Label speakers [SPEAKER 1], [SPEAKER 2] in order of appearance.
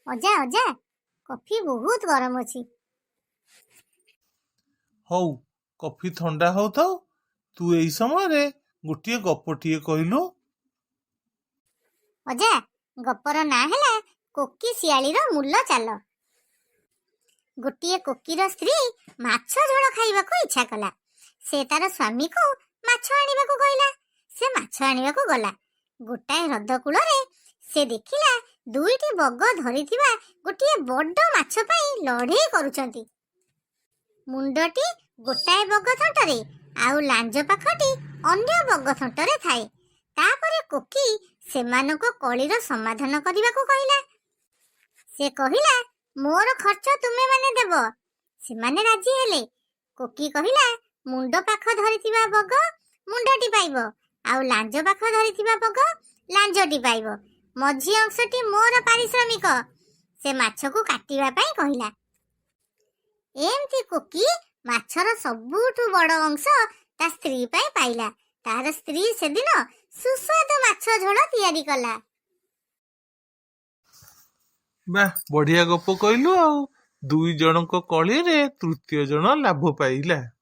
[SPEAKER 1] ଅଜା ଅଜା କଫି ବହୁତ ଗରମ ଅଛି।
[SPEAKER 2] ହଉ, କଫି ଥଣ୍ଡା ହଉଥାଉ। ତୁ ଏଇ ସମୟରେ ଗୋଟିଏ ଗପଟିଏ କହିଲୁ।
[SPEAKER 1] ଅଜା, ଗପର ନାଁ ହେଲା କୋକି ଶିଆଳିର ମୂଲ ଚାଲ। ଗୋଟିଏ କୋକିର ସ୍ତ୍ରୀ ମାଛ ଝୋଳ ଖାଇବାକୁ ଇଚ୍ଛା କଲା। ସେ ତାର ସ୍ୱାମୀକୁ ମାଛ ଆଣିବାକୁ କହିଲା। ସେ ମାଛ ଆଣିବାକୁ ଗଲା। ଗୋଟାଏ ହ୍ରଦ କୂଳରେ ସେ ଦେଖିଲା ଦୁଇଟି ବଗ ଧରିଥିବା ଗୋଟିଏ ବଡ଼ ମାଛ ପାଇଁ ଲଢ଼େଇ କରୁଛନ୍ତି। ମୁଣ୍ଡଟି ଗୋଟାଏ ବଗ ଥଣ୍ଟରେ ଆଉ ଲାଞ୍ଜ ପାଖଟି ଅନ୍ୟ ବଗ ଥଣ୍ଟରେ ଥାଏ। ତାପରେ କୋକି ସେମାନଙ୍କ କଳିର ସମାଧାନ କରିବାକୁ କହିଲା। ସେ କହିଲା, ମୋର ଖର୍ଚ୍ଚ ତୁମେମାନେ ଦେବ। ସେମାନେ ରାଜି ହେଲେ। କୋକି କହିଲା, ମୁଣ୍ଡ ପାଖ ଧରିଥିବା ବଗ ମୁଣ୍ଡଟି ପାଇବ, ଆଉ ଲାଞ୍ଜ ପାଖ ଧରିଥିବା ବଗ ଲାଞ୍ଜଟି ପାଇବ। ମଝି ଅଂଶଟି ମୋର ପାରିଶ୍ରମିକ। ସେ ମାଛକୁ କାଟିବା ପାଇଁ କହିଲା। ଏମିତି କୋକି ମାଛର ସବୁଠୁ ବଡ଼ ଅଂଶ ତା ସ୍ତ୍ରୀ ପାଇଁ ପାଇଲା। ତାର ସ୍ତ୍ରୀ ସେଦିନ ସୁସ୍ୱାଦୁ ମାଛ ଝୋଳ ତିଆରି କଲା।
[SPEAKER 2] ବାଃ, ବଢିଆ ଗପ କହିଲୁ। ଆଉ ଦୁଇ ଜଣଙ୍କ କଳିରେ ତୃତୀୟ ଜଣ ଲାଭ ପାଇଲା।